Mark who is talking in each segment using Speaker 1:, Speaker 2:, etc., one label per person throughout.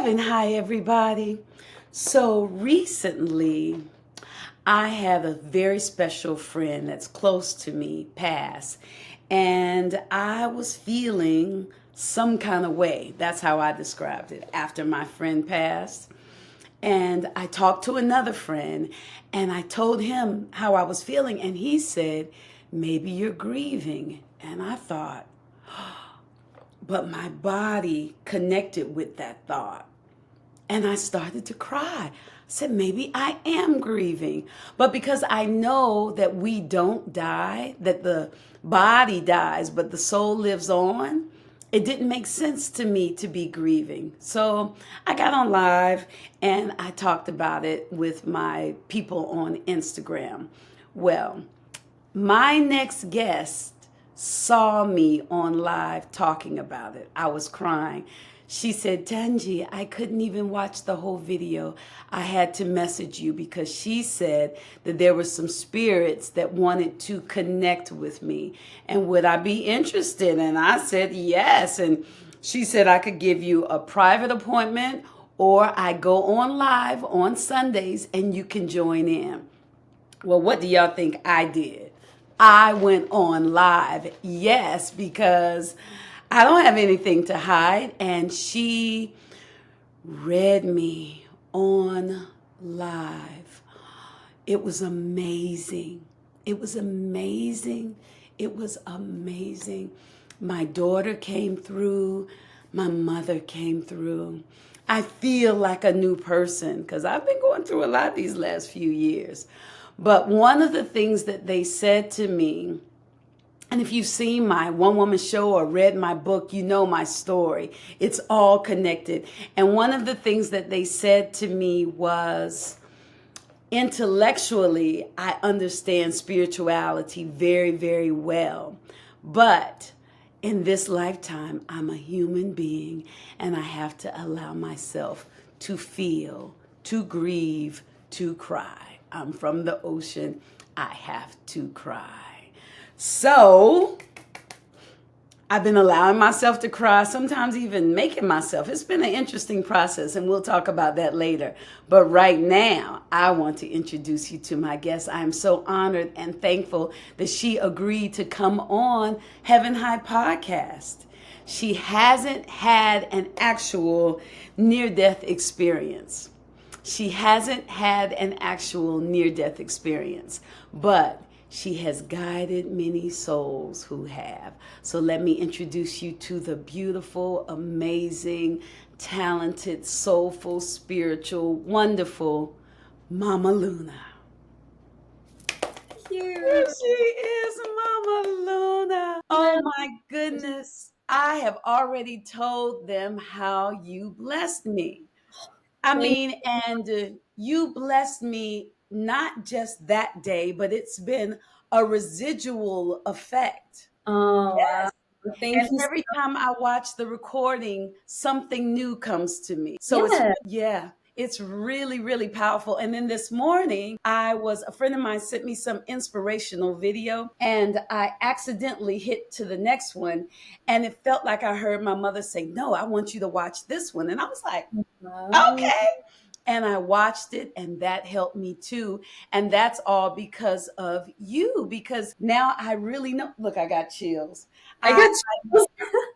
Speaker 1: Heaven, hi, everybody. So recently, I had a very special friend that's close to me pass, and I was feeling some kind of way. That's how I described it after my friend passed. And I talked to another friend and I told him how I was feeling, and he said, maybe you're grieving. And I thought, but my body connected with that thought. And I started to cry. I said, maybe I am grieving. But because I know that we don't die, that the body dies, but the soul lives on, it didn't make sense to me to be grieving. So I got on live and I talked about it with my people on Instagram. Well, my next guest saw me on live talking about it. I was crying. She said, Tanji, I couldn't even watch the whole video. I had to message you because she said that there were some spirits that wanted to connect with me. And would I be interested? And I said, yes. And she said I could give you a private appointment or I go on live on Sundays and you can join in. Well, what do y'all think I did? I went on live, yes, because I don't have anything to hide. And she read me on live. It was amazing. It was amazing. It was amazing. My daughter came through. My mother came through. I feel like a new person because I've been going through a lot these last few years. But one of the things that they said to me, and if you've seen my one woman show or read my book, you know my story. It's all connected. And one of the things that they said to me was, intellectually, I understand spirituality very, very well. But in this lifetime, I'm a human being and I have to allow myself to feel, to grieve, to cry. I'm from the ocean. I have to cry. So I've been allowing myself to cry, sometimes even making myself. It's been an interesting process, and we'll talk about that later. But right now, I want to introduce you to my guest. I am so honored and thankful that she agreed to come on Heaven High Podcast. She hasn't had an actual near-death experience. She hasn't had an actual near-death experience, but she has guided many souls who have. So let me introduce you to the beautiful, amazing, talented, soulful, spiritual, wonderful Mama Luna. Here
Speaker 2: You.
Speaker 1: she is, Mama Luna. Oh my goodness. I have already told them how you blessed me. I
Speaker 2: Thank
Speaker 1: mean, and you blessed me not just that day, but it's been a residual effect.
Speaker 2: Oh wow.
Speaker 1: Yes.
Speaker 2: Thank
Speaker 1: And
Speaker 2: you.
Speaker 1: every time I watch the recording, something new comes to me. So it's,
Speaker 2: Yeah.
Speaker 1: yeah, it's really, really powerful. And then this morning, a friend of mine sent me some inspirational video and I accidentally hit to the next one. And it felt like I heard my mother say, no, I want you to watch this one. And I was like,
Speaker 2: Wow.
Speaker 1: okay. And I watched it, and that helped me too. And that's all because of you, because now I really know. Look, I got chills.
Speaker 2: I
Speaker 1: I
Speaker 2: got chills.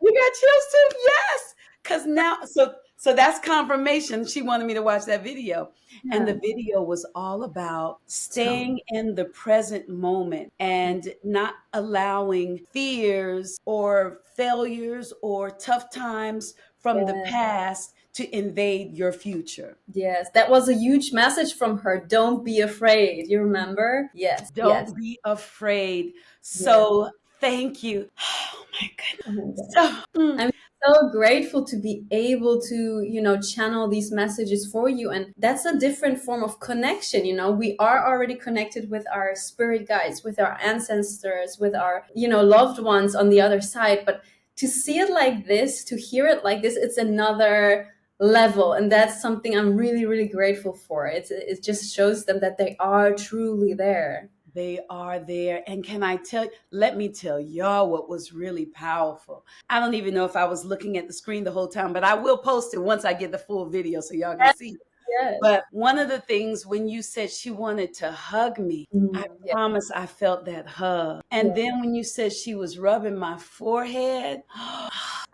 Speaker 1: You got chills too? Yes. Because now, so that's confirmation. She wanted me to watch that video. And
Speaker 2: Yeah.
Speaker 1: the video was all about
Speaker 2: Tell
Speaker 1: staying in the present moment and not allowing fears or failures or tough times from the
Speaker 2: yeah.
Speaker 1: past to invade your future.
Speaker 2: Yes. That was a huge message from her. Don't be afraid. You remember? Yes. Yes.
Speaker 1: Don't be afraid.
Speaker 2: Yes.
Speaker 1: So thank you. Oh my
Speaker 2: Oh my
Speaker 1: goodness.
Speaker 2: God.
Speaker 1: So,
Speaker 2: I'm so grateful to be able to, channel these messages for you. And that's a different form of connection. We are already connected with our spirit guides, with our ancestors, with our, loved ones on the other side. But to see it like this, to hear it like this, it's another level. And that's something I'm really, really grateful for. It just shows them that they are truly there.
Speaker 1: They are there. And can I tell, let me tell y'all what was really powerful. I don't even know if I was looking at the screen the whole time, but I will post it once I get the full video so y'all can
Speaker 2: Yes,
Speaker 1: see.
Speaker 2: yes.
Speaker 1: But one of the things when you said she wanted to hug me, I
Speaker 2: Yeah,
Speaker 1: promise I felt that hug. And
Speaker 2: yeah.
Speaker 1: then when you said she was rubbing my forehead,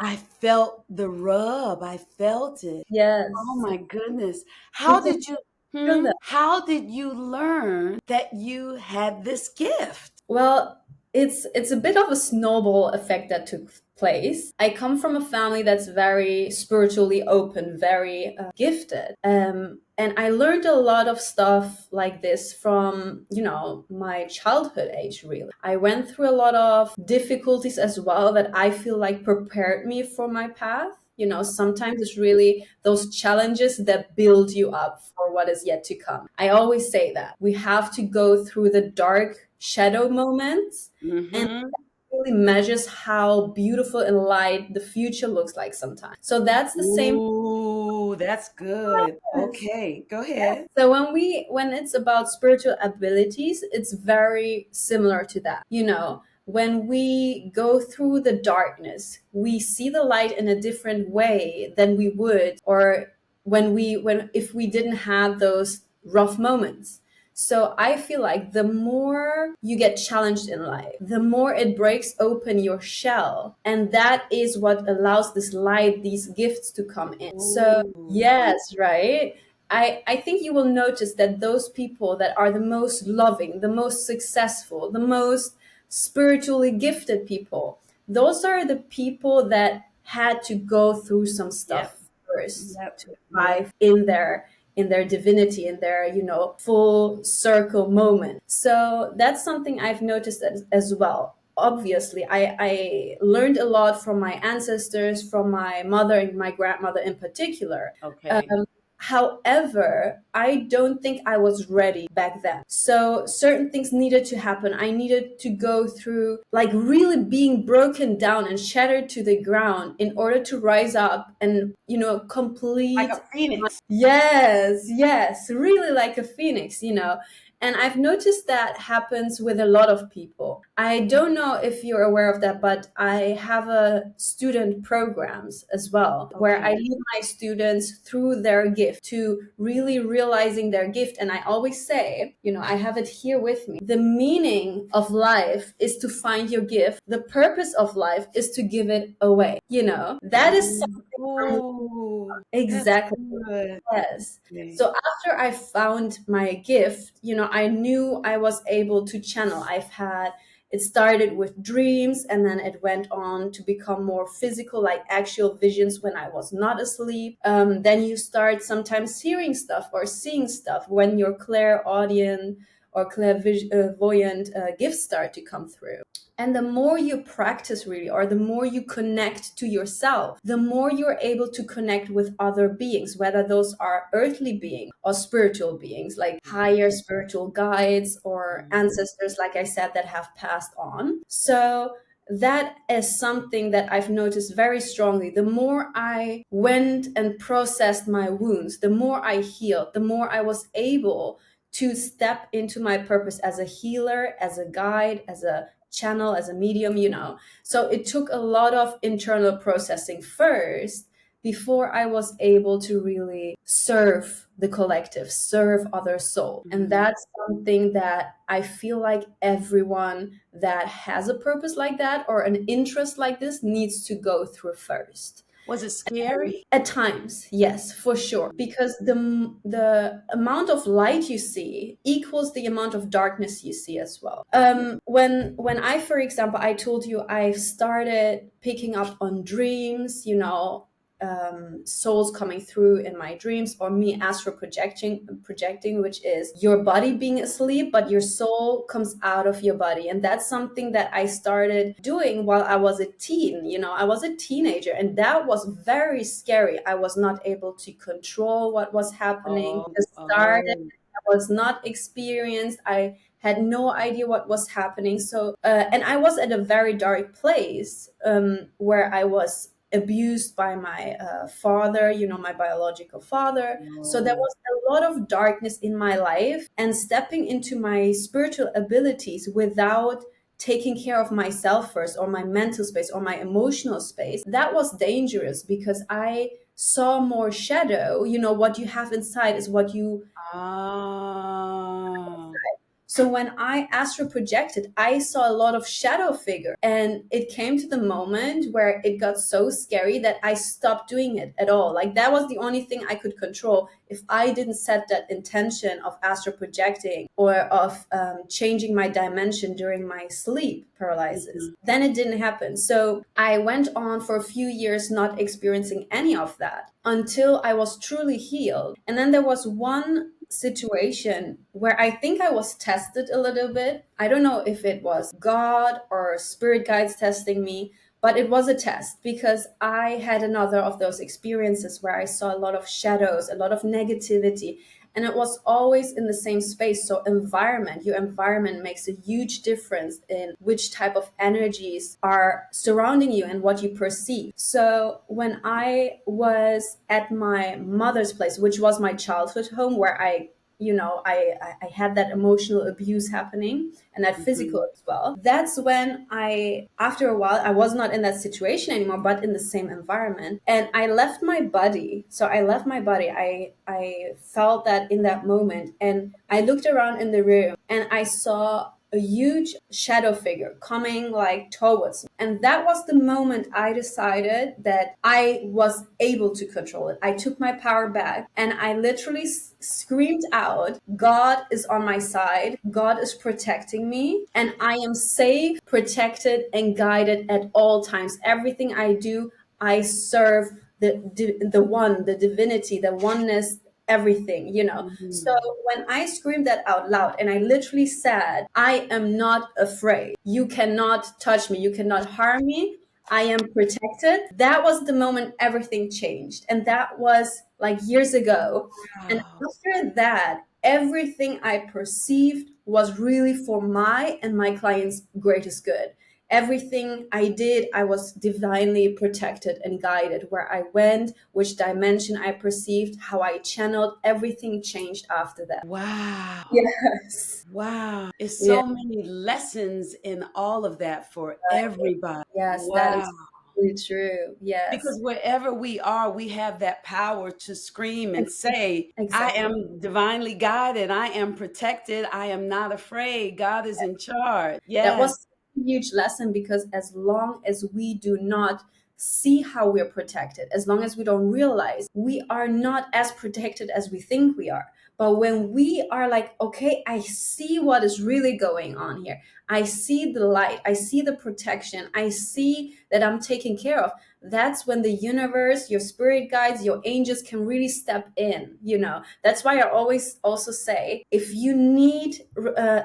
Speaker 1: I felt the rub. I felt it. Oh
Speaker 2: Yes.
Speaker 1: my goodness. How
Speaker 2: Because
Speaker 1: did you
Speaker 2: feel that.
Speaker 1: how did you learn that you had this gift?
Speaker 2: Well, it's a bit of a snowball effect that took place. I come from a family that's very spiritually open, very gifted. And I learned a lot of stuff like this from, my childhood age, really. I went through a lot of difficulties as well that I feel like prepared me for my path. Sometimes it's really those challenges that build you up for what is yet to come. I always say that we have to go through the dark shadow moments, and
Speaker 1: Mm-hmm.
Speaker 2: really measures how beautiful and light the future looks like sometimes. So that's the same.
Speaker 1: Ooh, that's good. Okay, go ahead.
Speaker 2: So when it's about spiritual abilities, it's very similar to that. When we go through the darkness, we see the light in a different way than we would, or when if we didn't have those rough moments. So I feel like the more you get challenged in life, the more it breaks open your shell. And that is what allows this light, these gifts to come in. So,
Speaker 1: Ooh.
Speaker 2: yes, right? I think you will notice that those people that are the most loving, the most successful, the most spiritually gifted people, those are the people that had to go through some
Speaker 1: Yep.
Speaker 2: stuff first
Speaker 1: Yep.
Speaker 2: to
Speaker 1: Yep.
Speaker 2: arrive in their divinity, in their full circle moment. So that's something I've noticed as well. Obviously, I learned a lot from my ancestors, from my mother and my grandmother in particular.
Speaker 1: Okay.
Speaker 2: However, I don't think I was ready back then. So certain things needed to happen. I needed to go through, like, really being broken down and shattered to the ground in order to rise up and,
Speaker 1: Like
Speaker 2: complete.
Speaker 1: a phoenix.
Speaker 2: Yes, yes, really like a phoenix. And I've noticed that happens with a lot of people. I don't know if you're aware of that, but I have a student programs as well where I
Speaker 1: Okay.
Speaker 2: lead my students through their gift to really realizing their gift. And I always say, I have it here with me. The meaning of life is to find your gift. The purpose of life is to give it away. That is something I'm
Speaker 1: Ooh, that's
Speaker 2: exactly.
Speaker 1: good.
Speaker 2: Yes.
Speaker 1: Okay.
Speaker 2: So after I found my gift, I knew I was able to channel. It started with dreams and then it went on to become more physical, like actual visions when I was not asleep. Then you start sometimes hearing stuff or seeing stuff when your clairaudient or clairvoyant gifts start to come through. And the more you practice, really, or the more you connect to yourself, the more you're able to connect with other beings, whether those are earthly beings or spiritual beings, like higher spiritual guides or ancestors, like I said, that have passed on. So that is something that I've noticed very strongly. The more I went and processed my wounds, the more I healed, the more I was able to step into my purpose as a healer, as a guide, as a channel, as a medium. So it took a lot of internal processing first before I was able to really serve the collective, serve other souls. And
Speaker 1: Mhm.
Speaker 2: that's something that I feel like everyone that has a purpose like that or an interest like this needs to go through first.
Speaker 1: Was it scary?
Speaker 2: At times, yes, for sure, because the amount of light you see equals the amount of darkness you see as well. When I, for example, I told you I've started picking up on dreams, souls coming through in my dreams, or me astral projecting, which is your body being asleep but your soul comes out of your body. And that's something that I started doing while I was a teen. I was a teenager, and that was very scary. I was not able to control what was happening.
Speaker 1: Oh,
Speaker 2: It started,
Speaker 1: oh.
Speaker 2: I was not experienced. I had no idea what was happening. So and I was at a very dark place, where I was abused by my father, my biological father. So there
Speaker 1: Oh.
Speaker 2: was a lot of darkness in my life, and stepping into my spiritual abilities without taking care of myself first, or my mental space, or my emotional space, that was dangerous, because I saw more shadow. What you have inside is what you.
Speaker 1: Ah.
Speaker 2: So when I astral projected, I saw a lot of shadow figure, and it came to the moment where it got so scary that I stopped doing it at all. Like, that was the only thing I could control. If I didn't set that intention of astral projecting, or of changing my dimension during my sleep paralysis,
Speaker 1: Mhm.
Speaker 2: then it didn't happen. So I went on for a few years not experiencing any of that until I was truly healed. And then there was one situation where I think I was tested a little bit. I don't know if it was God or spirit guides testing me, but it was a test, because I had another of those experiences where I saw a lot of shadows, a lot of negativity, and it was always in the same space. So your environment makes a huge difference in which type of energies are surrounding you and what you perceive. So when I was at my mother's place, which was my childhood home, where I had that emotional abuse happening, and that physical
Speaker 1: Mhm.
Speaker 2: as well. That's when after a while, I was not in that situation anymore, but in the same environment. And I left my body. So I left my body. I felt that in that moment. And I looked around in the room, and I saw a huge shadow figure coming like towards me. And that was the moment I decided that I was able to control it. I took my power back, and I literally screamed out, God is on my side. God is protecting me, and I am safe, protected, and guided at all times. Everything I do, I serve the divinity, the oneness, everything. So
Speaker 1: Mhm.
Speaker 2: when I screamed that out loud, and I literally said, I am not afraid. You cannot touch me. You cannot harm me. I am protected. That was the moment everything changed. And that was like years ago. And
Speaker 1: Wow.
Speaker 2: after that, everything I perceived was really for my and my clients' greatest good. Everything I did, I was divinely protected and guided. Where I went, which dimension I perceived, how I channeled, everything changed after that.
Speaker 1: Wow.
Speaker 2: Yes.
Speaker 1: Wow. It's
Speaker 2: Yeah.
Speaker 1: so many lessons in all of that for everybody.
Speaker 2: Yes, that
Speaker 1: Wow.
Speaker 2: is really true. Yes.
Speaker 1: Because wherever we are, we have that power to scream and say, I
Speaker 2: Exactly.
Speaker 1: am divinely guided. I am protected. I am not afraid. God is in charge.
Speaker 2: That
Speaker 1: Yes.
Speaker 2: was a huge lesson, because as long as we do not see how we're protected, as long as we don't realize we are not as protected as we think we are. But when we are like, okay, I see what is really going on here. I see the light. I see the protection. I see that I'm taken care of. That's when the universe, your spirit guides, your angels can really step in. That's why I always also say, if you need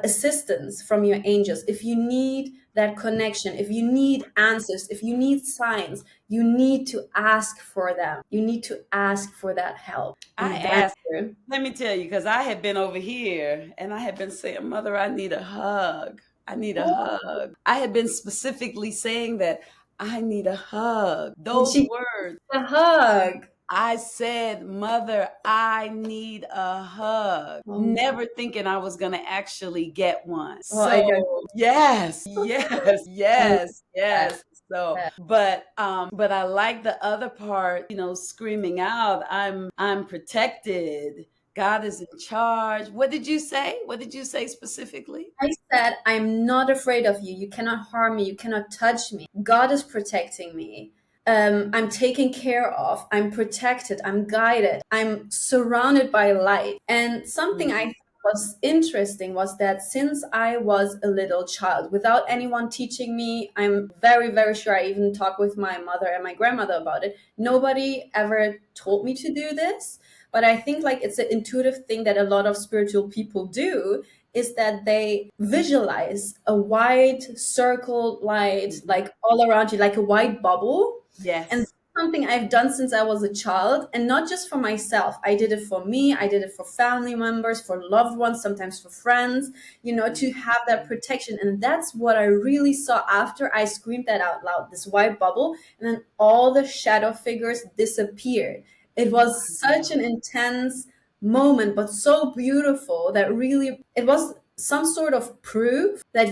Speaker 2: assistance from your angels, if you need that connection, if you need answers, if you need signs, you need to ask for them. You need to ask for that help.
Speaker 1: I
Speaker 2: And that's
Speaker 1: asked, let me tell you, because I had been over here and I had been saying, Mother, I need a hug. I need a hug. I had been specifically saying that I need a hug.
Speaker 2: did
Speaker 1: Those
Speaker 2: she
Speaker 1: words.
Speaker 2: give a hug?
Speaker 1: I said, Mother, I need a hug.
Speaker 2: Oh,
Speaker 1: Never thinking I was going to actually get one.
Speaker 2: oh, I got
Speaker 1: So, yes, yes,
Speaker 2: I
Speaker 1: yes,
Speaker 2: that.
Speaker 1: yes. So, but I like the other part, screaming out, I'm protected. God is in charge. What did you say? What did you say specifically?
Speaker 2: I said, I'm not afraid of you. You cannot harm me. You cannot touch me. God is protecting me. I'm taken care of. I'm protected. I'm guided. I'm surrounded by light. And something I
Speaker 1: Mhm.
Speaker 2: thought was interesting was that since I was a little child, without anyone teaching me, I'm very, very sure I even talked with my mother and my grandmother about it. Nobody ever told me to do this. But I think like it's an intuitive thing that a lot of spiritual people do, is that they visualize a white circle light
Speaker 1: Mhm.
Speaker 2: like all around you, like a white bubble. And
Speaker 1: Yes.
Speaker 2: something I've done since I was a child, and not just for myself. I did it for me, I did it for family members, for loved ones, sometimes for friends, to have that protection. And that's what I really saw after I screamed that out loud, this white bubble, and then all the shadow figures disappeared. It was such an intense moment, but so beautiful that really it was some sort of proof that,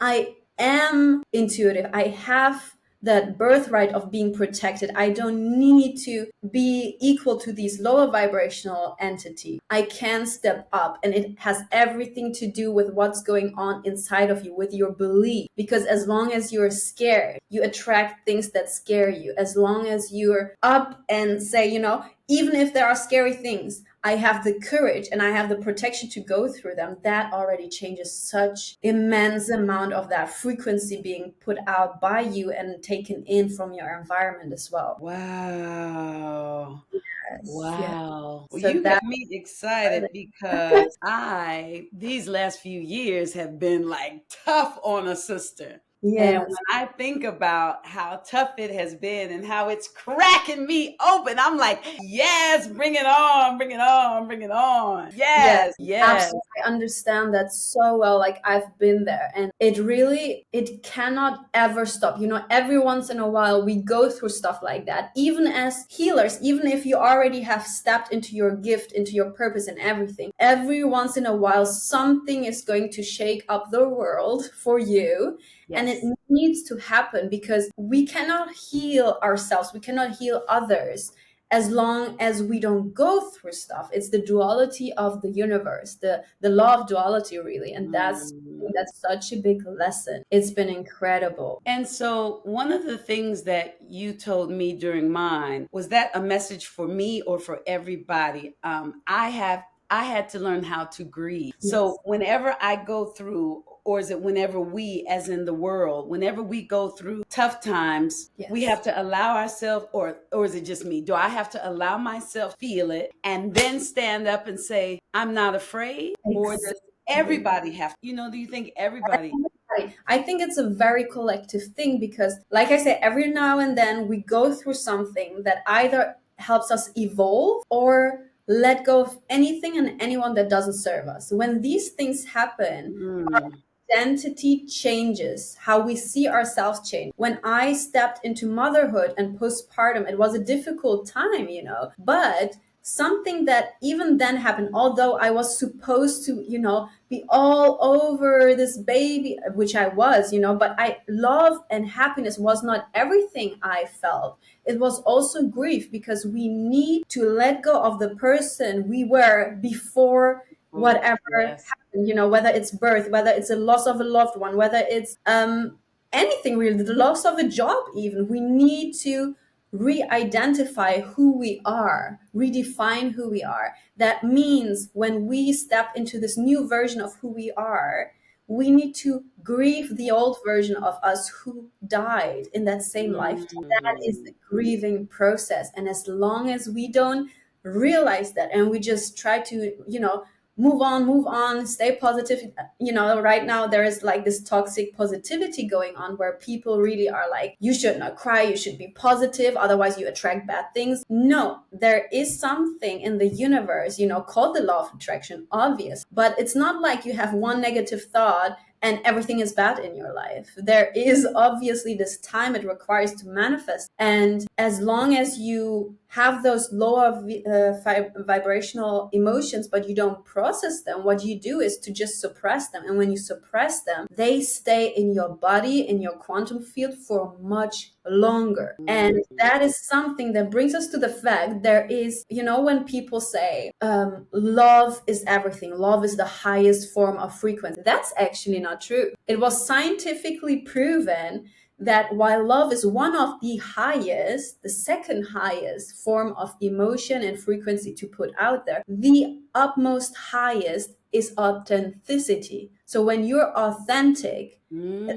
Speaker 2: I am intuitive. I have that birthright of being protected. I don't need to be equal to these lower vibrational entities. I can step up, and it has everything to do with what's going on inside of you, with your belief. Because as long as you're scared, you attract things that scare you. As long as you're up and say, even if there are scary things, I have the courage and I have the protection to go through them. That already changes such immense amount of that frequency being put out by you and taken in from your environment as well.
Speaker 1: Wow.
Speaker 2: Yes, yeah.
Speaker 1: Wow. Well,
Speaker 2: So
Speaker 1: you
Speaker 2: that
Speaker 1: got me excited because these last few years have been like tough on a sister. And
Speaker 2: yes,
Speaker 1: when I think about how tough it has been and how it's cracking me open, I'm like, yes, bring it on, bring it on, bring it on.
Speaker 2: yes,
Speaker 1: Yes, yes.
Speaker 2: absolutely. I understand that so well. Like, I've been there, and it cannot ever stop. Every once in a while we go through stuff like that. Even as healers, even if you already have stepped into your gift, into your purpose and everything, every once in a while something is going to shake up the world for you. And it
Speaker 1: Yes.
Speaker 2: needs to happen because we cannot heal ourselves. We cannot heal others as long as we don't go through stuff. It's the duality of the universe, the law of duality, really. And
Speaker 1: Mm.
Speaker 2: that's such a big lesson. It's been incredible.
Speaker 1: And so, one of the things that you told me during mine was that a message for me or for everybody? I had to learn how to grieve.
Speaker 2: Yes.
Speaker 1: So, whenever I go through, or is it whenever we, as in the world, whenever we go through tough times, we
Speaker 2: Yes.
Speaker 1: have to allow ourselves, or is it just me? Do I have to allow myself feel it and then stand up and say, I'm not afraid? Or does
Speaker 2: Exactly.
Speaker 1: everybody have, do you think everybody?
Speaker 2: Right. I think it's a very collective thing because, like I say, every now and then we go through something that either helps us evolve or let go of anything and anyone that doesn't serve us. When these things happen,
Speaker 1: Mm.
Speaker 2: identity changes, how we see ourselves change. When I stepped into motherhood and postpartum, it was a difficult time, but something that even then happened, although I was supposed to, be all over this baby, which I was, but love and happiness was not everything I felt. It was also grief because we need to let go of the person we were before
Speaker 1: Oh,
Speaker 2: whatever
Speaker 1: yes.
Speaker 2: happened, whether it's birth, whether it's a loss of a loved one, whether it's anything really, the loss of a job. Even we need to re-identify who we are, redefine who we are. That means when we step into this new version of who we are, we need to grieve the old version of us who died in that same lifetime. That is the
Speaker 1: Mm.
Speaker 2: grieving process. And as long as we don't realize that and we just try to, move on, stay positive. Right now there is like this toxic positivity going on where people really are like, you should not cry, you should be positive, otherwise you attract bad things. No, there is something in the universe, called the law of attraction, obvious, but it's not like you have one negative thought and everything is bad in your life. There is obviously this time it requires to manifest. And as long as you have those lower vibrational emotions, but you don't process them, what you do is to just suppress them. And when you suppress them, they stay in your body, in your quantum field for much longer. And that is something that brings us to the fact there is, when people say, love is everything, love is the highest form of frequency, that's actually not true. It was scientifically proven that while love is one of the highest, the second highest form of emotion and frequency to put out there, the utmost highest is authenticity. So when you're authentic,
Speaker 1: Mm.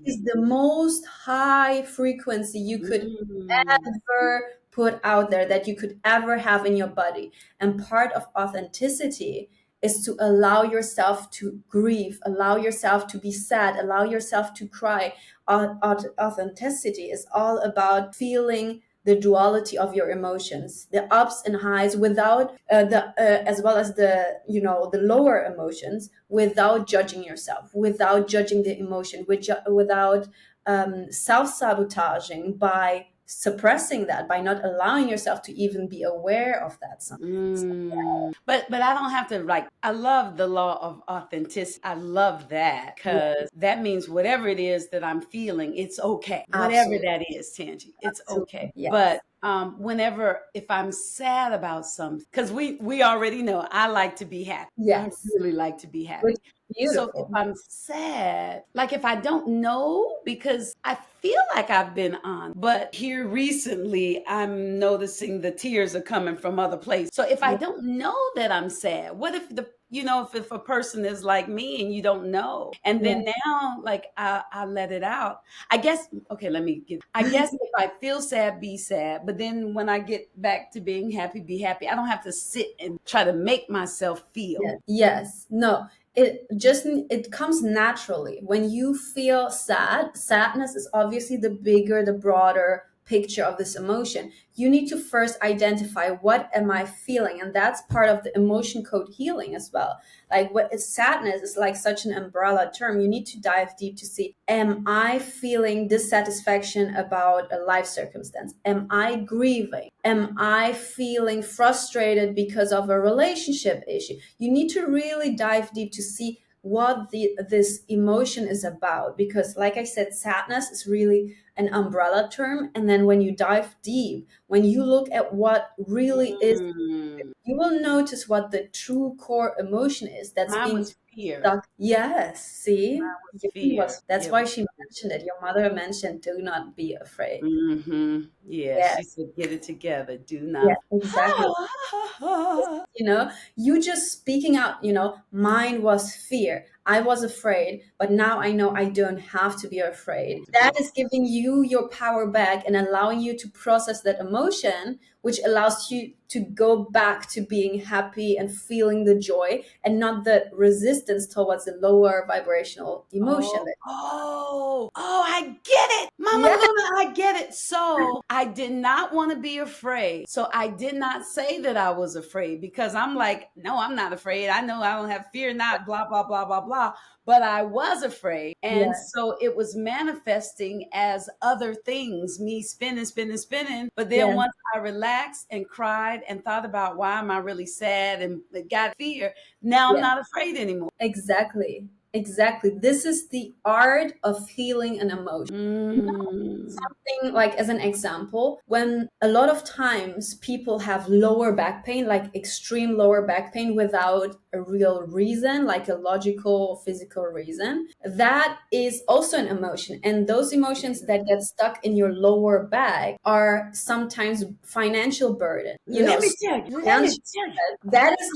Speaker 2: is the most high frequency you could
Speaker 1: Mm.
Speaker 2: ever put out there, that you could ever have in your body. And part of authenticity is to allow yourself to grieve, allow yourself to be sad, allow yourself to cry. Authenticity is all about feeling the duality of your emotions, the ups and highs, without the as well as the, the lower emotions, without judging yourself, without judging the emotion, without self-sabotaging, by suppressing that, by not allowing yourself to even be aware of that sometimes.
Speaker 1: But I don't have to, like, I love the law of authenticity. I love that
Speaker 2: Yeah,
Speaker 1: because that means whatever it is that I'm feeling, it's okay. Whatever
Speaker 2: absolutely,
Speaker 1: that is, Tangi, it's okay.
Speaker 2: absolutely, yes,
Speaker 1: But whenever if I'm sad about something, because we already know I like to be happy. I
Speaker 2: yes,
Speaker 1: really like to be
Speaker 2: which
Speaker 1: happy.
Speaker 2: is
Speaker 1: So if
Speaker 2: beautiful.
Speaker 1: I'm sad, like if I don't know, because I feel like I've been on, but here recently I'm noticing the tears are coming from other places. So if I
Speaker 2: Yeah,
Speaker 1: don't know that I'm sad, what if if a person is like me and you don't know, and
Speaker 2: yeah,
Speaker 1: then now like I let it out. I guess okay, let me get. I guess if I feel sad, be sad, but then when I get back to being happy, be happy. I don't have to sit and try to make myself feel.
Speaker 2: yeah, yes, no, it comes naturally when you feel sad. Sadness is obviously the bigger, the broader picture of this emotion. You need to first identify, what am I feeling? And that's part of the emotion code healing as well. Like, what is sadness is like such an umbrella term. You need to dive deep to see, am I feeling dissatisfaction about a life circumstance? Am I grieving? Am I feeling frustrated because of a relationship issue? You need to really dive deep to see what this emotion is about, because like I said, sadness is really an umbrella term. And then when you dive deep, when you look at what really is,
Speaker 1: Mm.
Speaker 2: you will notice what the true core emotion is that's
Speaker 1: Mine
Speaker 2: being
Speaker 1: was fear.
Speaker 2: stuck. Yes, see,
Speaker 1: Was
Speaker 2: yours
Speaker 1: fear.
Speaker 2: was, that's
Speaker 1: It
Speaker 2: why
Speaker 1: was
Speaker 2: she mentioned it. Your mother mentioned, do not be afraid.
Speaker 1: Yeah,
Speaker 2: Yeah,
Speaker 1: she said, get it together. Do
Speaker 2: yeah,
Speaker 1: not.
Speaker 2: exactly. You just speaking out, mine was fear. I was afraid, but now I know I don't have to be afraid.
Speaker 1: To
Speaker 2: That
Speaker 1: be
Speaker 2: is giving you your power back and allowing you to process that emotion, which allows you to go back to being happy and feeling the joy, and not the resistance towards the lower vibrational emotion.
Speaker 1: I get it. Mama
Speaker 2: Yeah,
Speaker 1: Luna, I get it. So I did not want to be afraid. So I did not say that I was afraid because I'm like, no, I'm not afraid. I know I don't have fear, not blah, blah, blah, blah, blah. But I was afraid. And
Speaker 2: yeah,
Speaker 1: so it was manifesting as other things, me spinning, spinning, spinning. But then
Speaker 2: yeah,
Speaker 1: once I relaxed and cried and thought about why am I really sad and got fear, now I'm
Speaker 2: yeah.
Speaker 1: not afraid anymore.
Speaker 2: Exactly. Exactly. This is the art of healing an emotion.
Speaker 1: Mm.
Speaker 2: Something like, as an example, when a lot of times people have lower back pain, like extreme lower back pain without a real reason, like a logical physical reason, that is also an emotion. And those emotions that get stuck in your lower back are sometimes financial burden,
Speaker 1: Let me tell you. Let me
Speaker 2: financial,
Speaker 1: tell you.
Speaker 2: that is,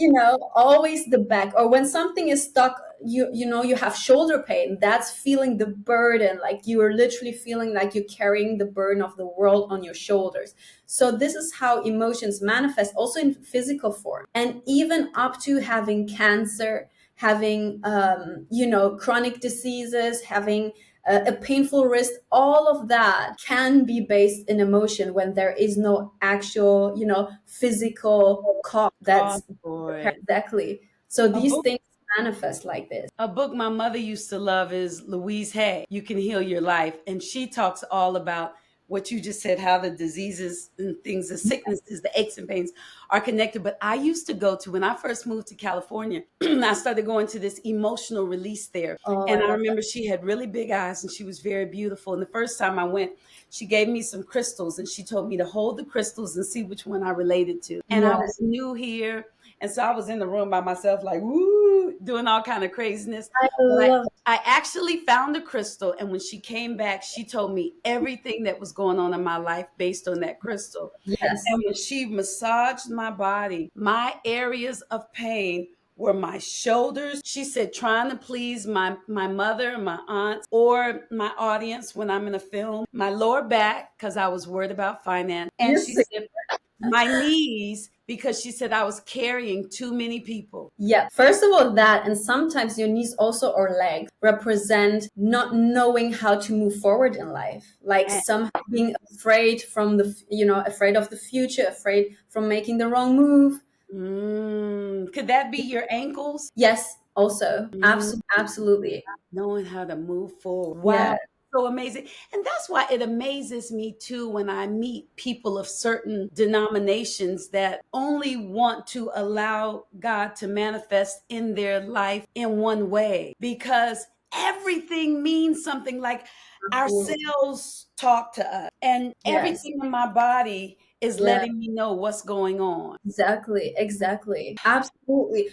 Speaker 2: always the back. Or when something is stuck, you have shoulder pain, that's feeling the burden, like you are literally feeling like you're carrying the burden of the world on your shoulders. So this is how emotions manifest also in physical form, and even up to having cancer, having chronic diseases, having a painful wrist. All of that can be based in emotion when there is no actual, physical cause
Speaker 1: Cause
Speaker 2: that's
Speaker 1: for it.
Speaker 2: exactly. So
Speaker 1: A
Speaker 2: these
Speaker 1: book
Speaker 2: things manifest like this.
Speaker 1: A book my mother used to love is Louise Hay, You Can Heal Your Life. And she talks all about what you just said, how the diseases and things, the sicknesses, the aches and pains are connected. But I used to go to, when I first moved to California, I started going to this emotional release there.
Speaker 2: Oh,
Speaker 1: And
Speaker 2: I
Speaker 1: I
Speaker 2: love that.
Speaker 1: remember she had really big eyes and she was very beautiful. And the first time I went, she gave me some crystals and she told me to hold the crystals and see which one I related to. And I was
Speaker 2: Yes,
Speaker 1: new here. And so I was in the room by myself, like, woo, doing all kind of craziness.
Speaker 2: I
Speaker 1: But
Speaker 2: love.
Speaker 1: I actually found a crystal. And when she came back, she told me everything that was going on in my life based on that crystal.
Speaker 2: Yes,
Speaker 1: And when she massaged my body, my areas of pain were my shoulders. She said, trying to please my mother and my aunts or my audience when I'm in a film, my lower back, because I was worried about finance. And
Speaker 2: you
Speaker 1: she
Speaker 2: see.
Speaker 1: said, my knees because she said I was carrying too many people.
Speaker 2: Yeah, first of all, that, and sometimes your knees also or legs represent not knowing how to move forward in life, like
Speaker 1: And,
Speaker 2: somehow being afraid from the, afraid of the future, afraid from making the wrong move.
Speaker 1: could that be your ankles?
Speaker 2: Yes, also,
Speaker 1: Mm,
Speaker 2: absolutely.
Speaker 1: knowing how to move forward.
Speaker 2: Yeah,
Speaker 1: Wow. So amazing. And that's why it amazes me too when I meet people of certain denominations that only want to allow God to manifest in their life in one way because everything means something. Like our
Speaker 2: absolutely.
Speaker 1: cells talk to us, and
Speaker 2: Yes.
Speaker 1: everything in my body is
Speaker 2: Yeah.
Speaker 1: letting me know what's going on.
Speaker 2: Exactly, exactly. Absolutely.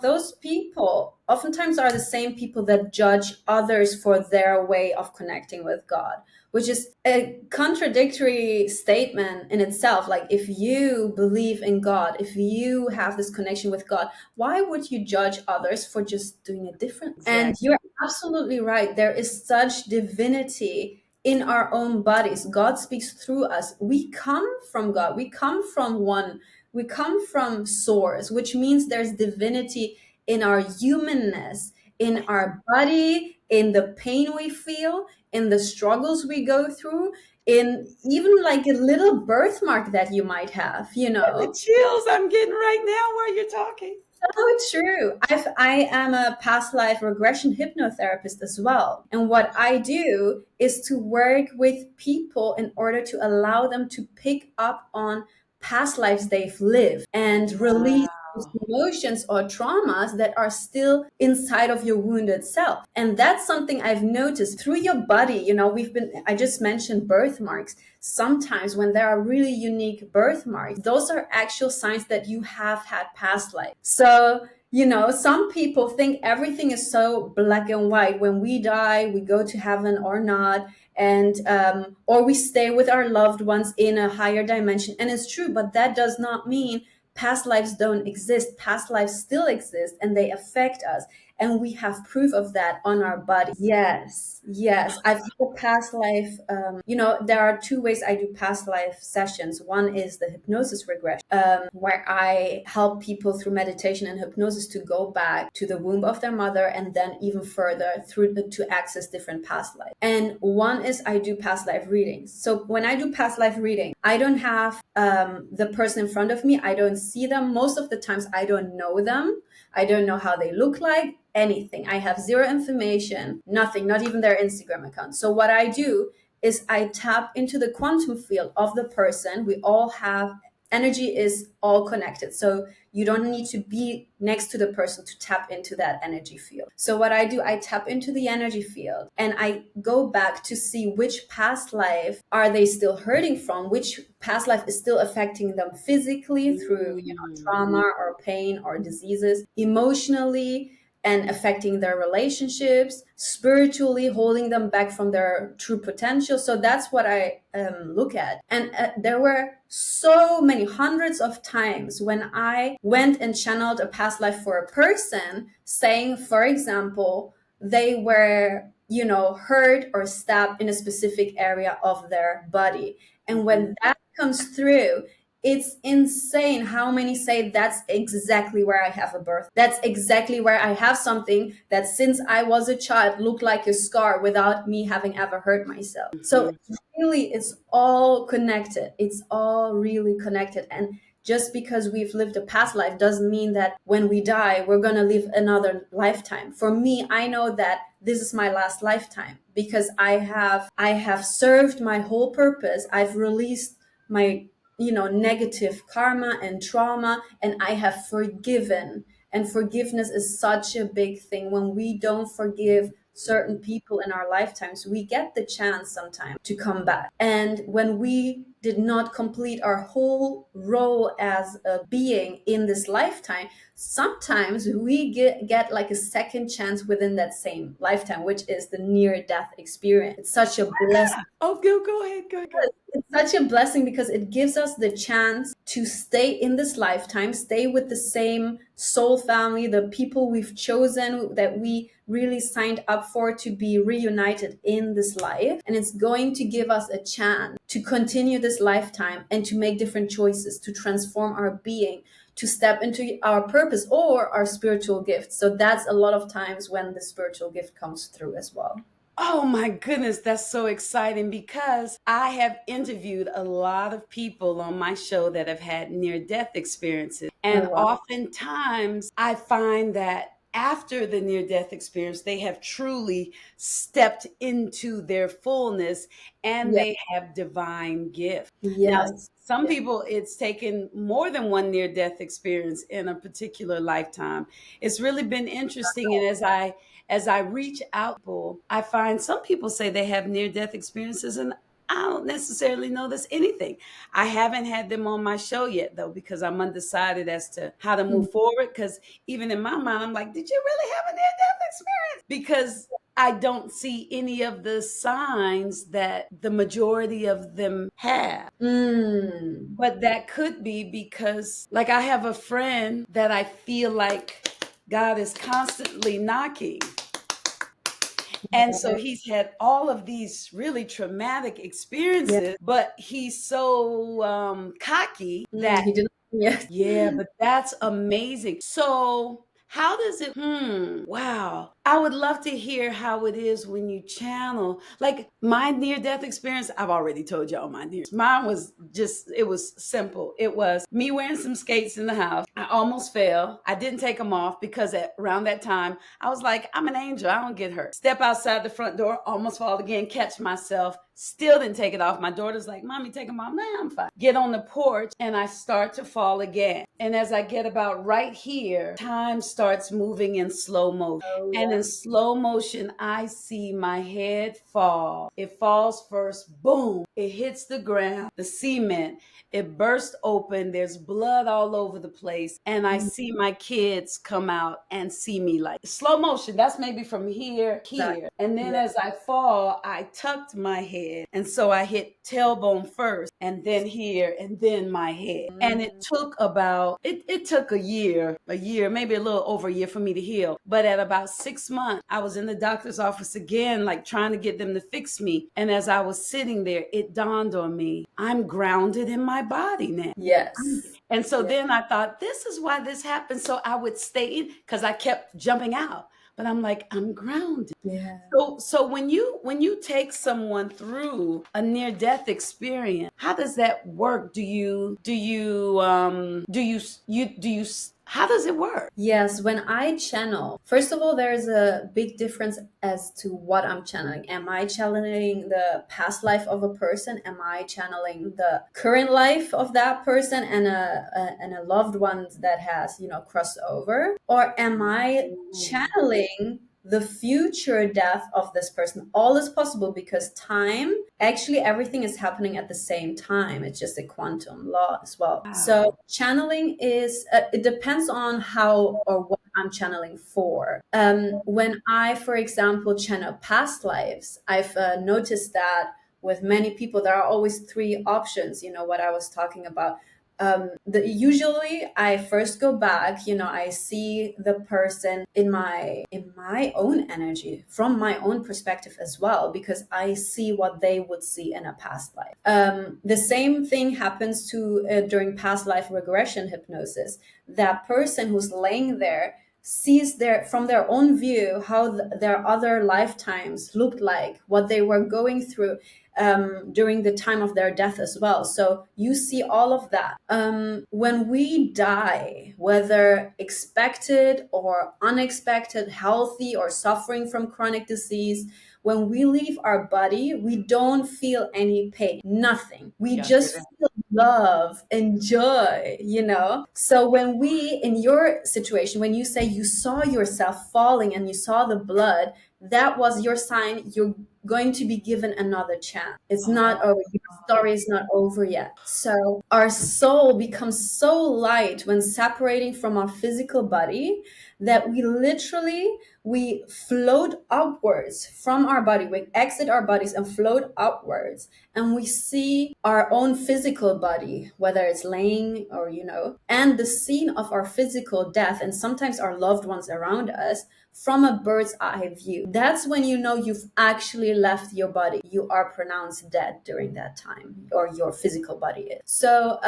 Speaker 2: Those people oftentimes are the same people that judge others for their way of connecting with God, which is a contradictory statement in itself. Like, if you believe in God, if you have this connection with God, why would you judge others for just doing it different? And
Speaker 1: Exactly.
Speaker 2: you're absolutely right. There is such divinity in our own bodies. God speaks through us. We come from God. We come from one. We come from source, which means there's divinity in our humanness, in our body, in the pain we feel, in the struggles we go through, in even like a little birthmark that you might have,
Speaker 1: The chills I'm getting right now while you're talking.
Speaker 2: So true. I am a past life regression hypnotherapist as well. And what I do is to work with people in order to allow them to pick up on past lives they've lived and release those
Speaker 1: Wow.
Speaker 2: emotions or traumas that are still inside of your wounded self. And that's something I've noticed through your body. I just mentioned birthmarks. Sometimes when there are really unique birthmarks, those are actual signs that you have had past life. So, some people think everything is so black and white. When we die, we go to heaven or not, and or we stay with our loved ones in a higher dimension. And it's true, but that does not mean past lives don't exist. Past lives still exist, and they affect us, and we have proof of that on our body. Yes, yes. I've had a past life. There are two ways I do past life sessions. One is the hypnosis regression, where I help people through meditation and hypnosis to go back to the womb of their mother and then even further to access different past lives. And one is I do past life readings. So when I do past life reading, I don't have the person in front of me. I don't see them. Most of the times I don't know them. I don't know how they look like, anything. I have zero information, nothing, not even their Instagram account. So what I do is I tap into the quantum field of the person. We all have energy, is all connected. So you don't need to be next to the person to tap into that energy field. So what I do, I tap into the energy field and I go back to see which past life are they still hurting from, which past life is still affecting them physically through,
Speaker 1: Mm.
Speaker 2: trauma or pain or diseases, emotionally, and affecting their relationships, spiritually holding them back from their true potential. So that's what I look at. And there were so many hundreds of times when I went and channeled a past life for a person, saying, for example, they were, hurt or stabbed in a specific area of their body. And when that comes through, it's insane how many say that's exactly where I have a birth. That's exactly where I have something that since I was a child looked like a scar without me having ever hurt myself. So
Speaker 1: Mhm.
Speaker 2: really, it's all connected. It's all really connected. And just because we've lived a past life doesn't mean that when we die, we're going to live another lifetime. For me, I know that this is my last lifetime because I have served my whole purpose. I've released my negative karma and trauma, and I have forgiven. And forgiveness is such a big thing. When we don't forgive certain people in our lifetimes, we get the chance sometimes to come back. And when we did not complete our whole role as a being in this lifetime, sometimes we get like a second chance within that same lifetime, which is the near death experience. It's such a blessing.
Speaker 1: Oh, go ahead, go.
Speaker 2: It's such a blessing because it gives us the chance to stay in this lifetime, stay with the same soul family, the people we've chosen that we really signed up for to be reunited in this life. And it's going to give us a chance to continue the this lifetime and to make different choices, to transform our being, to step into our purpose or our spiritual gift. So that's a lot of times when the spiritual gift comes through as well.
Speaker 1: Oh my goodness, that's so exciting because I have interviewed a lot of people on my show that have had near death experiences.
Speaker 2: Oh,
Speaker 1: And
Speaker 2: wow.
Speaker 1: oftentimes I find that after the near death experience, they have truly stepped into their fullness and
Speaker 2: Yeah.
Speaker 1: they have divine gifts. Now,
Speaker 2: Yes.
Speaker 1: some
Speaker 2: Yeah.
Speaker 1: people, it's taken more than one near death experience in a particular lifetime. It's really been interesting. And as I reach out, I find some people say they have near death experiences, and I don't necessarily know this anything. I haven't had them on my show yet, though, because I'm undecided as to how to
Speaker 2: Mm.
Speaker 1: move forward. Because even in my mind, I'm like, did you really have a near death experience? Because I don't see any of the signs that the majority of them have.
Speaker 2: Mm.
Speaker 1: But that could be because, like, I have a friend that I feel like God is constantly knocking. And so he's had all of these really traumatic
Speaker 2: Yeah.
Speaker 1: experiences, but he's so cocky
Speaker 2: Mm,
Speaker 1: that,
Speaker 2: he didn't. Yeah.
Speaker 1: yeah, but that's amazing. So, how does it, wow. I would love to hear how it is when you channel. Like my near death experience, I've already told y'all my near. Mine was just, it was simple. It was me wearing some skates in the house. I almost fell. I didn't take them off because around that time, I was like, I'm an angel. I don't get hurt. Step outside the front door, almost fall again, catch myself. Still didn't take it off. My daughter's like, Mommy, take them off. Nah, I'm fine. Get on the porch and I start to fall again. And as I get about right here, time starts moving in slow motion.
Speaker 2: Oh,
Speaker 1: And in
Speaker 2: yeah.
Speaker 1: slow motion, I see my head fall. It falls first, boom. It hits the ground, the cement. It burst open. There's blood all over the place. And I
Speaker 2: Mm,
Speaker 1: see my kids come out and see me like slow motion. That's maybe from
Speaker 2: exactly.
Speaker 1: here. And then
Speaker 2: Yeah.
Speaker 1: as I fall, I tucked my head. And so I hit tailbone first, and then here, and then my head. And it
Speaker 2: Mm,
Speaker 1: took it took a year, maybe a little over a year for me to heal. But at about 6 months, I was in the doctor's office again, like trying to get them to fix me. And as I was sitting there, it dawned on me, I'm grounded in my body now.
Speaker 2: yes.
Speaker 1: And so
Speaker 2: Yeah.
Speaker 1: then I thought, this is why this happened. So I would stay in because I kept jumping out. But I'm like, I'm grounded.
Speaker 2: Yeah.
Speaker 1: So when you take someone through a near death experience, how does that work? Do you how does it work?
Speaker 2: Yes, when I channel, first of all, there's a big difference as to what I'm channeling. Am I channeling the past life of a person? Am I channeling the current life of that person and a loved one that has, crossed over? Or am I channeling the future death of this person? All is possible because time, actually, everything is happening at the same time. It's just a quantum law as well. So
Speaker 1: Wow.
Speaker 2: channeling is, it depends on how or what I'm channeling for. When I, for example, channel past lives, I've noticed that with many people, there are always three options, what I was talking about. Usually I first go back, I see the person in my own energy, from my own perspective as well, because I see what they would see in a past life. The same thing happens to during past life regression hypnosis. That person who's laying there sees from their own view how their other lifetimes looked like, what they were going through during the time of their death as well. So you see all of that. When we die, whether expected or unexpected, healthy or suffering from chronic disease, when we leave our body, we don't feel any pain, nothing. We
Speaker 1: Y'all hear
Speaker 2: just
Speaker 1: that?
Speaker 2: feel love and joy. So when in your situation, when you say you saw yourself falling and you saw the blood, that was your sign you're going to be given another chance. It's not over. Your story is not over yet. So our soul becomes so light when separating from our physical body that we float upwards from our body. We exit our bodies and float upwards, and we see our own physical body, whether it's laying or, and the scene of our physical death, and sometimes our loved ones around us, from a bird's eye view. That's when you know you've actually left your body. You are pronounced dead during that time, or your physical body is. So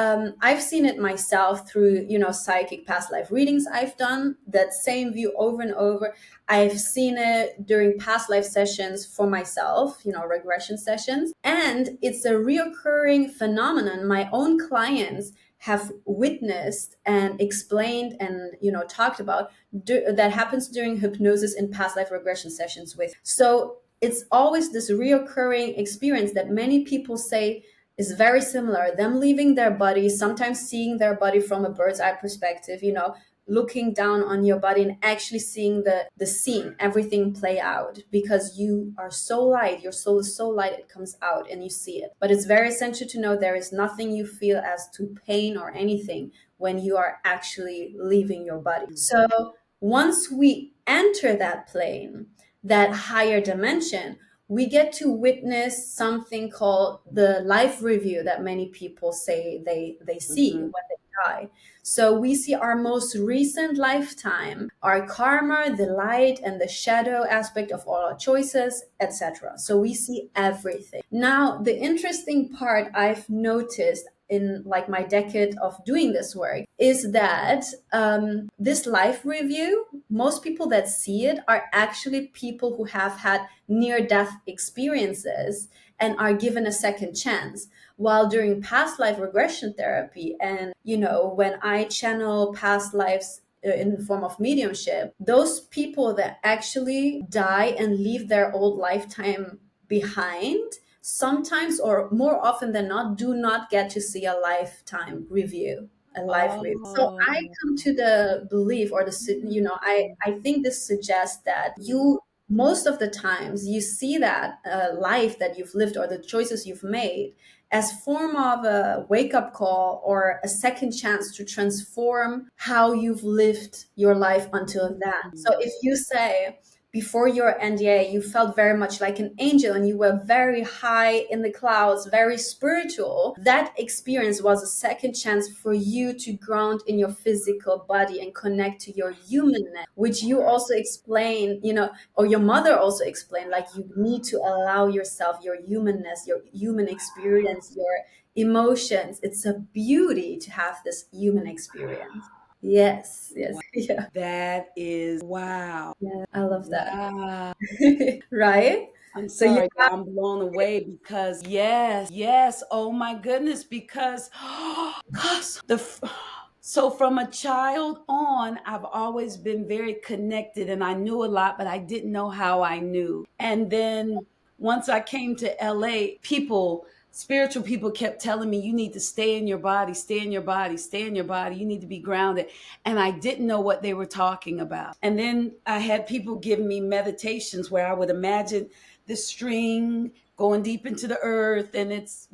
Speaker 2: I've seen it myself through, psychic past life readings I've done, that same view over and over. I've seen it during past life sessions for myself, regression sessions. And it's a reoccurring phenomenon. My own clients have witnessed and explained and, talked about that happens during hypnosis in past life regression sessions with. So it's always this reoccurring experience that many people say is very similar. Them leaving their body, sometimes seeing their body from a bird's eye perspective, looking down on your body and actually seeing the scene, everything play out, because you are so light, your soul is so light, it comes out and you see it. But it's very essential to know there is nothing you feel as to pain or anything when you are actually leaving your body. So once we enter that plane, that higher dimension, we get to witness something called the life review that many people say they see when they die. So we see our most recent lifetime, our karma, the light and the shadow aspect of all our choices, etc. So we see everything. Now, the interesting part I've noticed in like my decade of doing this work is that this life review, most people that see it are actually people who have had near-death experiences and are given a second chance. While during past life regression therapy, and when I channel past lives in the form of mediumship, those people that actually die and leave their old lifetime behind, sometimes or more often than not, do not get to see a lifetime review, a life review. So I
Speaker 1: Oh.
Speaker 2: come to the belief, or I think this suggests that you, most of the times, you see that life that you've lived or the choices you've made as form of a wake-up call or a second chance to transform how you've lived your life until then. So if you say, before your NDA, you felt very much like an angel and you were very high in the clouds, very spiritual, that experience was a second chance for you to ground in your physical body and connect to your humanness, which you also explain, or your mother also explained, like you need to allow yourself your humanness, your human experience, your emotions. It's a beauty to have this human experience. Yes, yes.
Speaker 1: Wow.
Speaker 2: Yeah.
Speaker 1: That is wow.
Speaker 2: Yeah, I love that.
Speaker 1: Wow.
Speaker 2: Right?
Speaker 1: I'm
Speaker 2: So you
Speaker 1: sorry,
Speaker 2: have,
Speaker 1: I'm blown away because yes, yes, oh my goodness, because gosh, so from a child on, I've always been very connected and I knew a lot, but I didn't know how I knew. And then once I came to LA, spiritual people kept telling me, you need to stay in your body, stay in your body, stay in your body. You need to be grounded. And I didn't know what they were talking about. And then I had people give me meditations where I would imagine the string going deep into the earth. And it's,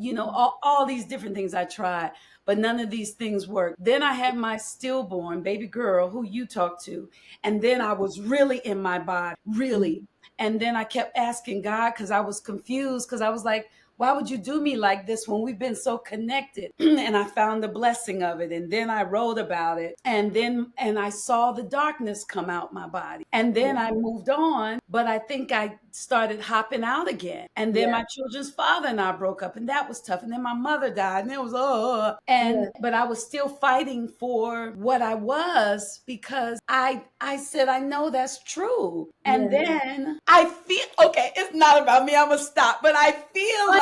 Speaker 1: all these different things I tried, but none of these things worked. Then I had my stillborn baby girl who you talked to. And then I was really in my body, really. And then I kept asking God because I was confused because I was like, why would you do me like this when we've been so connected? And I found the blessing of it. And then I wrote about it. And I saw the darkness come out my body. And then I moved on, but I think I started hopping out again. And then
Speaker 2: yeah,
Speaker 1: my children's father and I broke up, and that was tough. And then my mother died, and it was
Speaker 2: yeah,
Speaker 1: but I was still fighting for what I was because I said I know that's true. And
Speaker 2: yeah.
Speaker 1: then I feel okay, it's not about me. I'm gonna stop, but I feel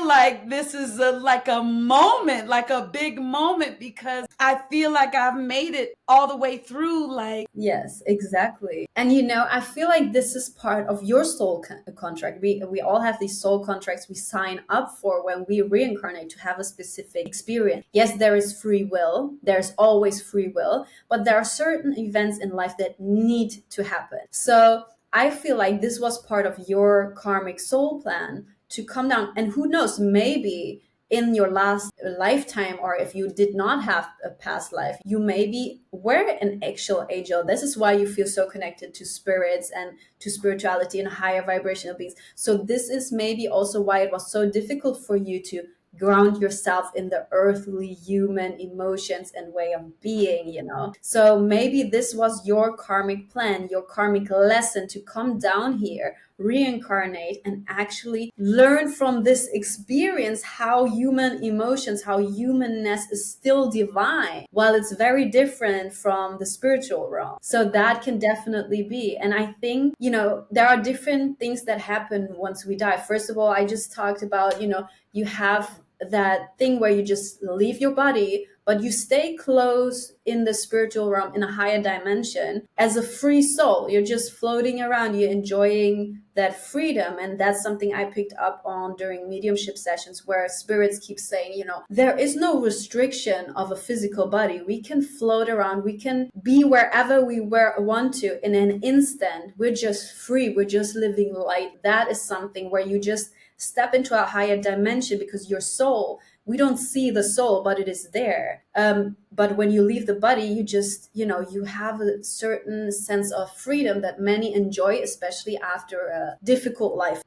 Speaker 1: like this is like a moment, like a big moment, because I feel like I've made it all the way through. Like,
Speaker 2: Yes, exactly. And I feel like this is part of your soul contract. We all have these soul contracts we sign up for when we reincarnate to have a specific experience. Yes, there is free will. There's always free will, but there are certain events in life that need to happen. So I feel like this was part of your karmic soul plan to come down. And who knows, maybe in your last lifetime, or if you did not have a past life, you maybe were an actual angel. This is why you feel so connected to spirits and to spirituality and higher vibrational beings. So this is maybe also why it was so difficult for you to ground yourself in the earthly human emotions and way of being, you know. So maybe this was your karmic plan, your karmic lesson, to come down here, reincarnate, and actually learn from this experience how human emotions, how humanness is still divine, while it's very different from the spiritual realm. So that can definitely be. And I think, you know, there are different things that happen once we die. First of all, I just talked about, you know, you have that thing where you just leave your body, but you stay close in the spiritual realm, in a higher dimension, as a free soul. You're just floating around, you're enjoying that freedom. And that's something I picked up on during mediumship sessions, where spirits keep saying, you know, there is no restriction of a physical body. We can float around, we can be wherever we want to in an instant. We're just free, we're just living light. That is something where you just step into a higher dimension, because your soul, we don't see the soul, but it is there. But when you leave the body, you just, you know, you have a certain sense of freedom that many enjoy, especially after a difficult life.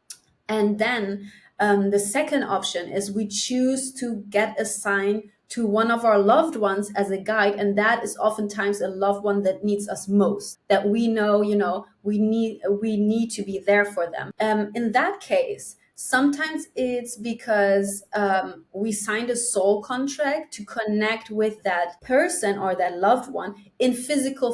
Speaker 2: And then the second option is we choose to get assigned to one of our loved ones as a guide, and that is oftentimes a loved one that needs us most, that we know, you know, we need to be there for them. In that case, sometimes it's because we signed a soul contract to connect with that person or that loved one in physical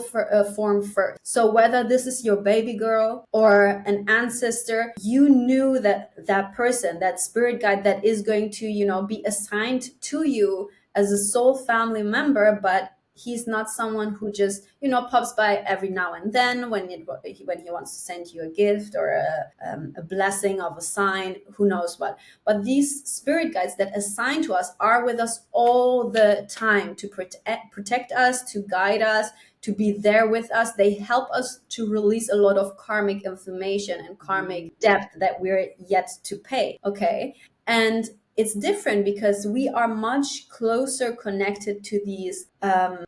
Speaker 2: form first. So whether this is your baby girl or an ancestor, you knew that that person, that spirit guide that is going to, you know, be assigned to you as a soul family member, but he's not someone who just, you know, pops by every now and then when he wants to send you a gift or a blessing of a sign, who knows what. But these spirit guides that assign to us are with us all the time to protect us, to guide us, to be there with us. They help us to release a lot of karmic information and karmic debt that we're yet to pay. Okay. And it's different because we are much closer connected to these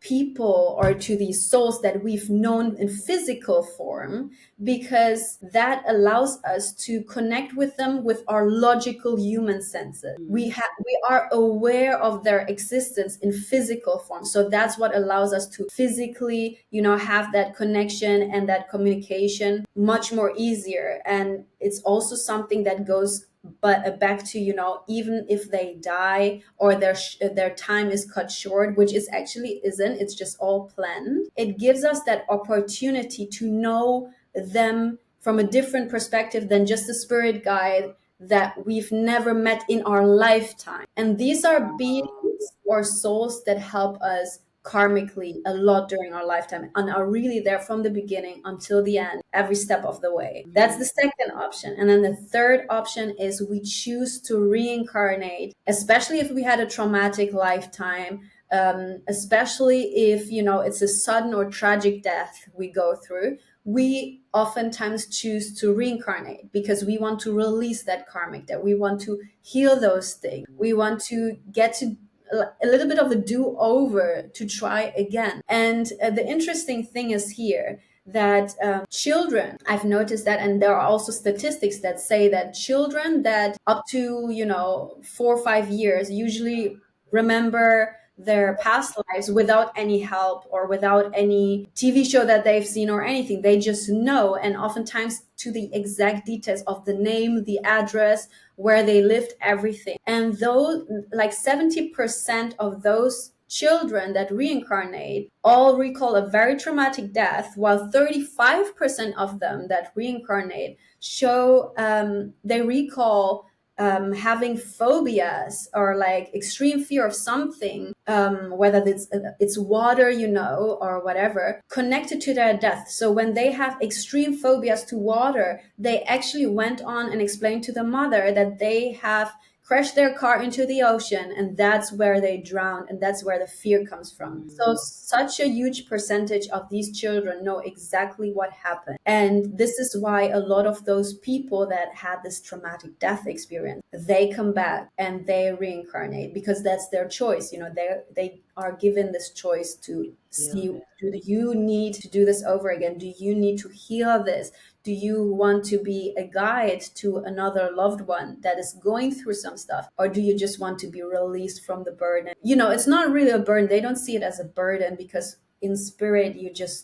Speaker 2: people or to these souls that we've known in physical form, because that allows us to connect with them with our logical human senses. We are aware of their existence in physical form. So that's what allows us to physically, you know, have that connection and that communication much more easier. And it's also something that goes back to, you know, even if they die or their time is cut short, which is actually isn't, it's just all planned. It gives us that opportunity to know them from a different perspective than just a spirit guide that we've never met in our lifetime. And these are beings or souls that help us karmically a lot during our lifetime and are really there from the beginning until the end, every step of the way. That's the second option. And then the third option is we choose to reincarnate, especially if we had a traumatic lifetime, especially if, you know, it's a sudden or tragic death we go through. We oftentimes choose to reincarnate because we want to release that karmic debt. We want to heal those things. We want to get to a little bit of a do-over, to try again. And the interesting thing is here that children, I've noticed that, and there are also statistics that say that children that up to, you know, 4 or 5 years usually remember their past lives without any help or without any TV show that they've seen or anything. They just know, and oftentimes to the exact details of the name, the address, where they lived, everything. And though like 70% of those children that reincarnate all recall a very traumatic death, while 35% of them that reincarnate show they recall having phobias or like extreme fear of something, whether it's water, you know, or whatever, connected to their death. So when they have extreme phobias to water, they actually went on and explained to the mother that they have crash their car into the ocean, and that's where they drown, and that's where the fear comes from. So such a huge percentage of these children know exactly what happened. And this is why a lot of those people that had this traumatic death experience, they come back and they reincarnate, because that's their choice. You know, they are given this choice to see,
Speaker 1: Yeah.
Speaker 2: do you need to do this over again? Do you need to heal this? Do you want to be a guide to another loved one that is going through some stuff? Or do you just want to be released from the burden? You know, it's not really a burden. They don't see it as a burden, because in spirit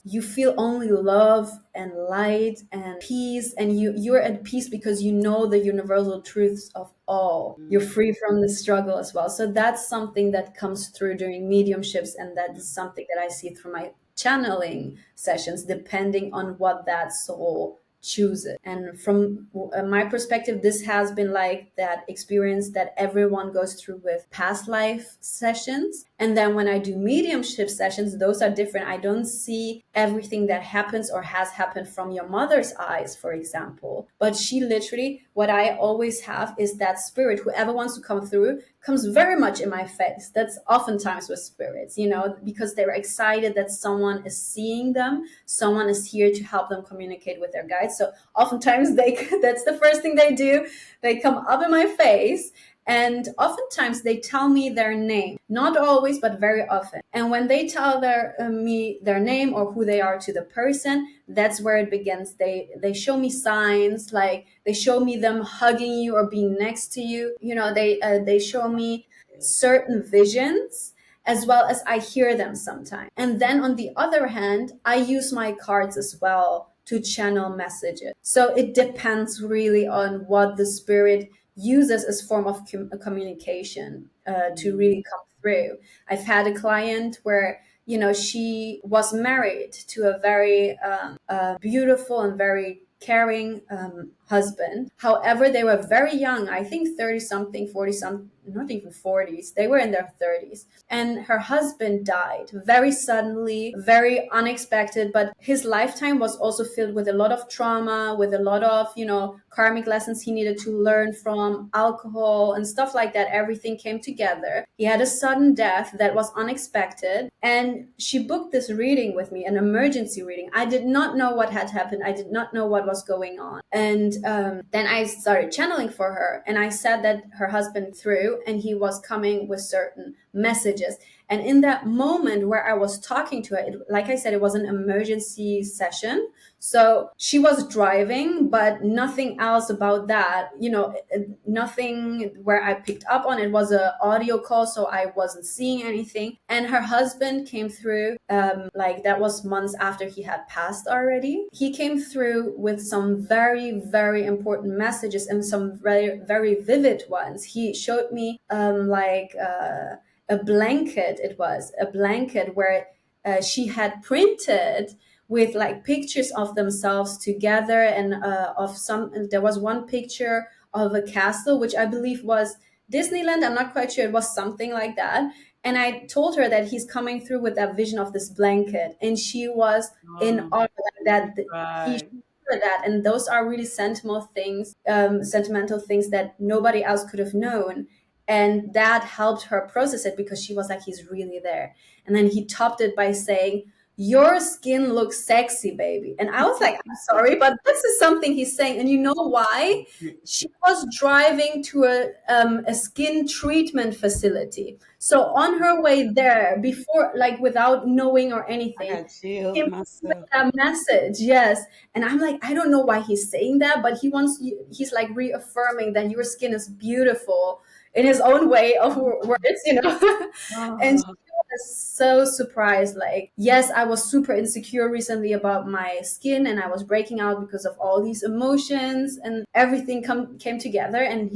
Speaker 2: you feel only love and light and peace, and you're at peace because you know the universal truths of all. You're free from the struggle as well. So that's something that comes through during mediumships, and that is something that I see through my channeling sessions, depending on what that soul choose it. And from my perspective, this has been like that experience that everyone goes through with past life sessions. And then when I do mediumship sessions, those are different. I don't see everything that happens or has happened from your mother's eyes, for example. But she literally, what I always have is that spirit, whoever wants to come through, comes very much in my face. That's oftentimes with spirits, you know, because they're excited that someone is seeing them, someone is here to help them communicate with their guides. So oftentimes that's the first thing they do. They come up in my face, and oftentimes they tell me their name. Not always, but very often. And when they tell me their name or who they are to the person, that's where it begins. They show me signs, like they show me them hugging you or being next to you. You know, they show me certain visions, as well as I hear them sometimes. And then on the other hand, I use my cards as well to channel messages. So it depends really on what the spirit uses as form of communication to really come through. I've had a client where, you know, she was married to a very beautiful and very caring husband. However, they were very young, I think 30 something, 40 something, not even 40s. They were in their 30s. And her husband died very suddenly, very unexpected, but his lifetime was also filled with a lot of trauma, with a lot of, you know, karmic lessons he needed to learn from alcohol and stuff like that. Everything came together. He had a sudden death that was unexpected. And she booked this reading with me, an emergency reading. I did not know what had happened. I did not know what was going on. And then I started channeling for her, and I said that her husband through, and he was coming with certain messages. And in that moment where I was talking to her, like I said, it was an emergency session. So she was driving, but nothing else about that, you know, nothing where I picked up on. It was an audio call, so I wasn't seeing anything. And her husband came through, like that was months after he had passed already. He came through with some very, very important messages, and some very, very vivid ones. He showed me a blanket. It was a blanket where she had printed with like pictures of themselves together, and there was one picture of a castle, which I believe was Disneyland. I'm not quite sure. It was something like that. And I told her that he's coming through with that vision of this blanket, and she was in
Speaker 1: Oh,
Speaker 2: awe that he
Speaker 1: right.
Speaker 2: showed that. And those are really sentimental things that nobody else could have known. And that helped her process it, because she was like, he's really there. And then he topped it by saying, your skin looks sexy, baby. And I was like, I'm sorry, but this is something he's saying. And you know why? She was driving to a skin treatment facility. So on her way there, before, like without knowing or
Speaker 1: I
Speaker 2: anything,
Speaker 1: got chills
Speaker 2: came with
Speaker 1: myself.
Speaker 2: that message. Yes. And I'm like, I don't know why he's saying that, but he's like reaffirming that your skin is beautiful in his own way of words, you know. And
Speaker 1: Oh,
Speaker 2: was so surprised. Like, yes, I was super insecure recently about my skin, and I was breaking out because of all these emotions, and everything came together. And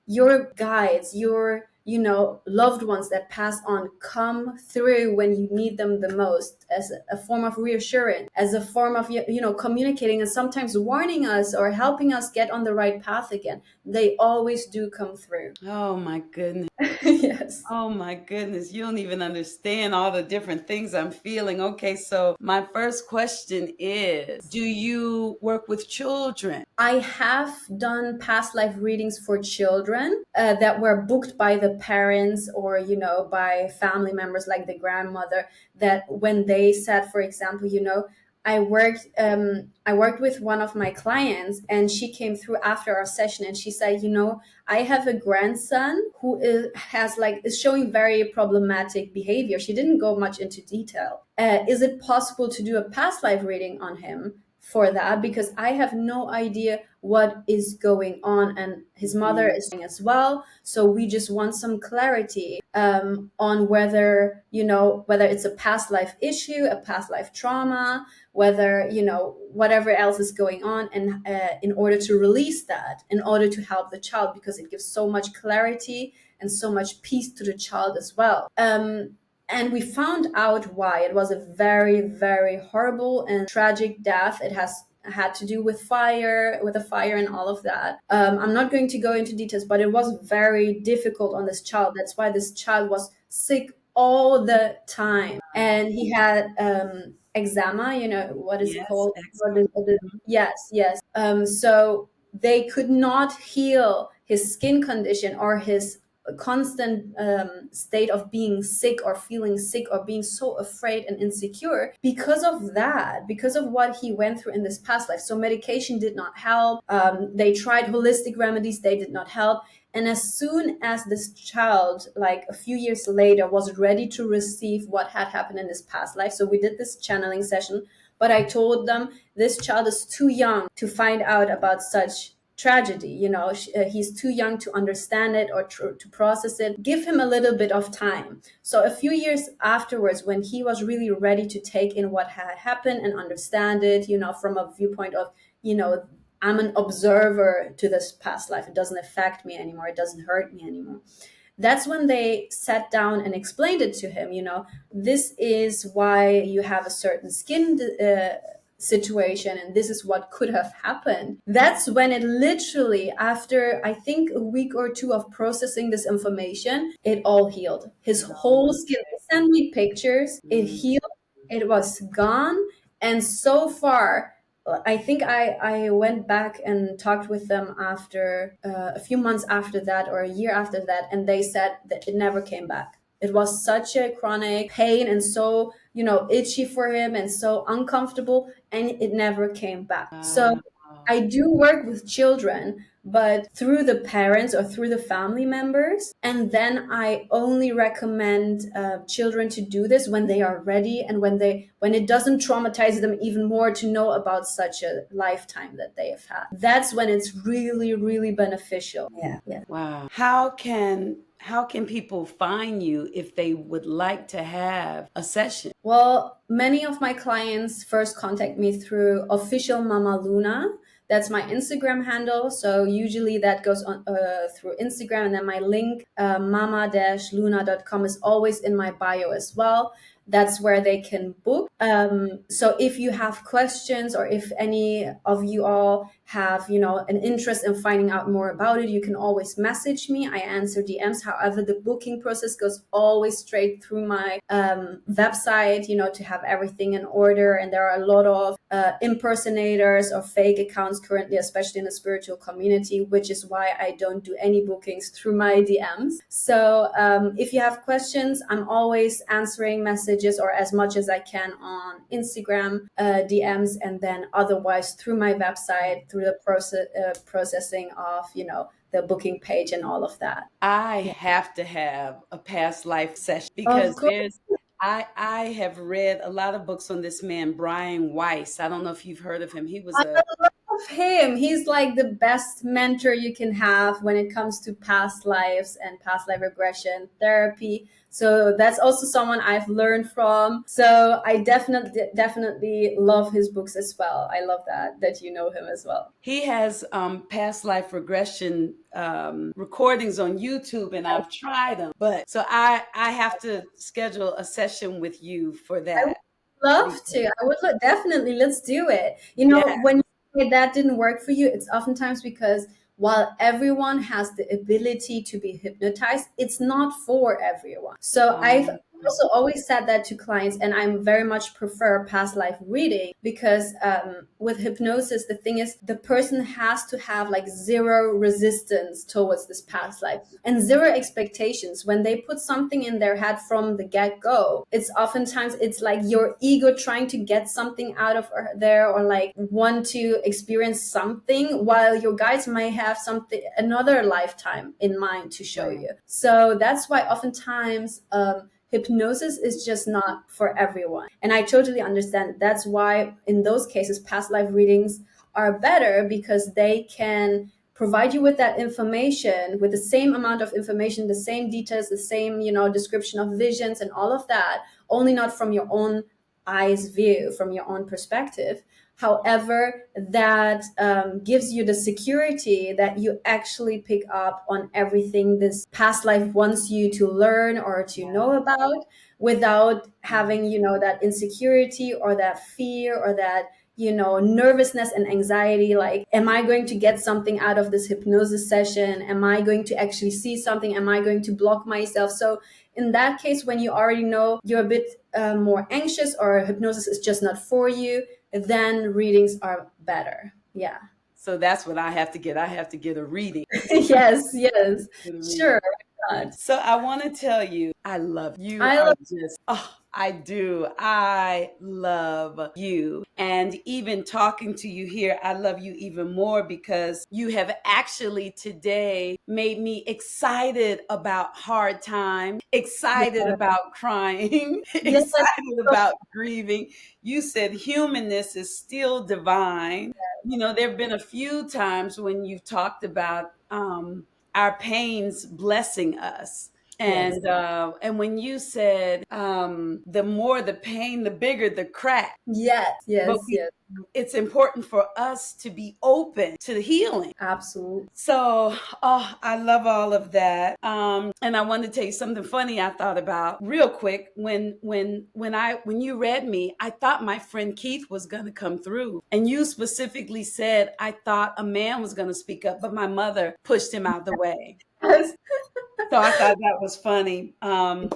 Speaker 2: your guides, your, you know, loved ones that pass on come through when you need them the most. as a form of reassurance, as a form of, communicating and sometimes warning us or helping us get on the right path again. They always do come through.
Speaker 1: Oh my goodness.
Speaker 2: Yes.
Speaker 1: Oh my goodness, you don't even understand all the different things I'm feeling. Okay, so my first question is, do you work with children?
Speaker 2: I have done past life readings for children that were booked by the parents or, by family members like the grandmother, that when they said, for example, I worked with one of my clients, and she came through after our session and she said, I have a grandson who is showing very problematic behavior. She didn't go much into detail. Is it possible to do a past life reading on him for that? Because I have no idea what is going on, and his mother is as well. So we just want some clarity on whether it's a past life issue, a past life trauma, whether whatever else is going on, and in order to release that, in order to help the child, because it gives so much clarity and so much peace to the child as well. And we found out why. It was a very, very horrible and tragic death. It has had to do with a fire and all of that. I'm not going to go into details, but it was very difficult on this child. That's why this child was sick all the time. And he had eczema, what is it
Speaker 1: Yes,
Speaker 2: called?
Speaker 1: excellent.
Speaker 2: Yes, yes. So they could not heal his skin condition or his constant state of being sick or feeling sick or being so afraid and insecure because of that, because of what he went through in this past life. So medication did not help. They tried holistic remedies, they did not help. And as soon as this child, like a few years later, was ready to receive what had happened in this past life, so we did this channeling session, but I told them this child is too young to find out about such tragedy. He's too young to understand it or to process it. Give him a little bit of time. So a few years afterwards, when he was really ready to take in what had happened and understand it, from a viewpoint of, I'm an observer to this past life. It doesn't affect me anymore. It doesn't hurt me anymore. That's when they sat down and explained it to him. This is why you have a certain skin situation, and this is what could have happened. That's when it literally, after I think a week or two of processing this information, it all healed. His whole skin. They sent me pictures. It healed. It was gone. And so far, I think I went back and talked with them after a few months after that, or a year after that, and they said that it never came back. It was such a chronic pain and so, itchy for him and so uncomfortable, and it never came back. So
Speaker 1: Wow.
Speaker 2: I do work with children, but through the parents or through the family members. And then I only recommend children to do this when they are ready and when it doesn't traumatize them even more to know about such a lifetime that they have had. That's when it's really, really beneficial. Yeah. Yeah.
Speaker 1: Wow. How can people find you if they would like to have a session?
Speaker 2: Well, many of my clients first contact me through official Mama Luna. That's my Instagram handle. So usually that goes on through Instagram, and then my link, mama-luna.com, is always in my bio as well. That's where they can book. So if you have questions, or if any of you all have, an interest in finding out more about it, you can always message me. I answer DMs. However, the booking process goes always straight through my website, to have everything in order. And there are a lot of impersonators or fake accounts currently, especially in the spiritual community, which is why I don't do any bookings through my DMs. So if you have questions, I'm always answering messages, or as much as I can, on Instagram DMs, and then otherwise through my website, through the processing of, the booking page and all of that.
Speaker 1: I
Speaker 2: Yeah.
Speaker 1: have to have a past life session
Speaker 2: Of
Speaker 1: because
Speaker 2: course.
Speaker 1: I have read a lot of books on this man, Brian Weiss. I don't know if you've heard of him. He was
Speaker 2: I
Speaker 1: a
Speaker 2: love him. He's like the best mentor you can have when it comes to past lives and past life regression therapy. So that's also someone I've learned from. So I definitely love his books as well. I love that you know him as well.
Speaker 1: he has past life regression recordings on YouTube, and I've tried them. But so I have to schedule a session with you for
Speaker 2: I
Speaker 1: that.
Speaker 2: love to. I would definitely, let's do it. You
Speaker 1: Yeah.
Speaker 2: know, when you say that didn't work for you, it's oftentimes because while everyone has the ability to be hypnotized, it's not for everyone. So I've
Speaker 1: Um,
Speaker 2: also always said that to clients, and I'm very much prefer past life reading because with hypnosis, the thing is the person has to have like zero resistance towards this past life and zero expectations. When they put something in their head from the get-go, it's oftentimes it's like your ego trying to get something out of there, or like want to experience something, while your guides may have something, another lifetime in mind to show
Speaker 1: right.
Speaker 2: you. So that's why oftentimes hypnosis is just not for everyone. And I totally understand. That's why in those cases, past life readings are better, because they can provide you with that information, with the same amount of information, the same details, the same, description of visions and all of that, only not from your own eyes view, from your own perspective. However, that gives you the security that you actually pick up on everything this past life wants you to learn or to know about, without having, that insecurity or that fear or that, nervousness and anxiety. Like, am I going to get something out of this hypnosis session? Am I going to actually see something? Am I going to block myself? So in that case, when you already know you're a bit more anxious, or hypnosis is just not for you, then readings are better. Yeah.
Speaker 1: So that's what I have to get. I have to get a reading.
Speaker 2: Yes, yes.
Speaker 1: Get a reading.
Speaker 2: Sure. Why not?
Speaker 1: So I want to tell you, I love you. You
Speaker 2: I
Speaker 1: are
Speaker 2: love
Speaker 1: just, oh, I do. I love you. And even talking to you here, I love you even more because you have actually today made me excited about hard times, excited
Speaker 2: yeah.
Speaker 1: about crying,
Speaker 2: Yes.
Speaker 1: excited about grieving. You said humanness is still divine. You know, there have been a few times when you've talked about our pains blessing us.
Speaker 2: Yes.
Speaker 1: And when you said the more the pain, the bigger the crack.
Speaker 2: Yes.
Speaker 1: But
Speaker 2: Yes. Yes.
Speaker 1: it's important for us to be open to the healing.
Speaker 2: Absolutely.
Speaker 1: So, oh, I love all of that. And I wanted to tell you something funny I thought about real quick. When you read me, I thought my friend Keith was gonna come through. And you specifically said I thought a man was gonna speak up, but my mother pushed him out the way.
Speaker 2: Yes.
Speaker 1: So I thought that was funny. And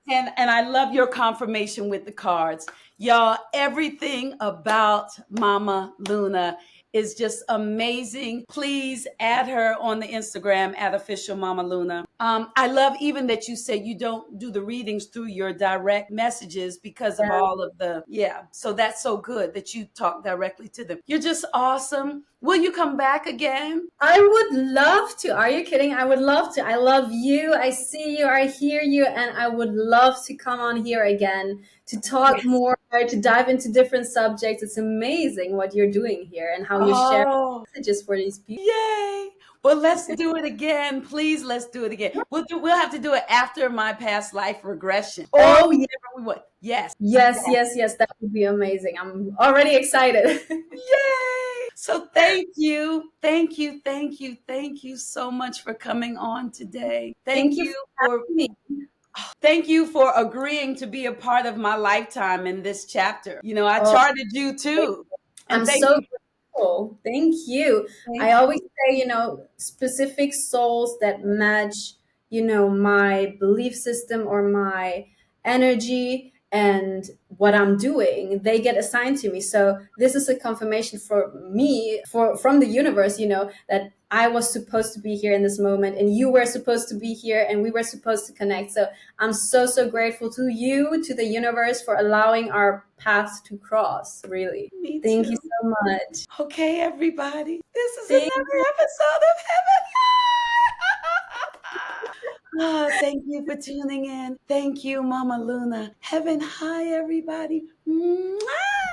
Speaker 1: I love your confirmation with the cards. Y'all, everything about Mama Luna is just amazing. Please add her on the Instagram at official Mama Luna. I love even that you say you don't do the readings through your direct messages because of all of the, yeah. So that's so good that you talk directly to them. You're just awesome. Will you come back again?
Speaker 2: I would love to. Are you kidding? I would love to. I love you. I see you. I hear you. And I would love to come on here again to talk
Speaker 1: Yes.
Speaker 2: more, to dive into different subjects. It's amazing what you're doing here and how you share
Speaker 1: Oh,
Speaker 2: messages for these people.
Speaker 1: yay. Well, let's do it again. Please, let's do it again. We'll have to do it after my past life regression. Or
Speaker 2: Oh, yeah.
Speaker 1: whenever we want. Yes.
Speaker 2: Yes, yes, yes. That would be amazing. I'm already excited.
Speaker 1: Yay. So thank you. Thank you. Thank you. Thank you so much for coming on today.
Speaker 2: Thank you for having me.
Speaker 1: Thank you for agreeing to be a part of my lifetime in this chapter. You know, I
Speaker 2: Oh,
Speaker 1: charted you too.
Speaker 2: I'm
Speaker 1: And thank
Speaker 2: so
Speaker 1: you.
Speaker 2: grateful. Thank you. I
Speaker 1: Thank
Speaker 2: always say, specific souls that match, my belief system or my energy and what I'm doing, they get assigned to me. So this is a confirmation for me, from the universe, that I was supposed to be here in this moment, and you were supposed to be here, and we were supposed to connect. So I'm so, so grateful to you, to the universe, for allowing our paths to cross, really.
Speaker 1: me
Speaker 2: Thank you
Speaker 1: too.
Speaker 2: so much.
Speaker 1: Okay, everybody. This is
Speaker 2: Thank
Speaker 1: another
Speaker 2: you.
Speaker 1: episode of Heaven. Ah, thank you for tuning in. Thank you, Mama Luna. Heaven high, everybody. Mwah!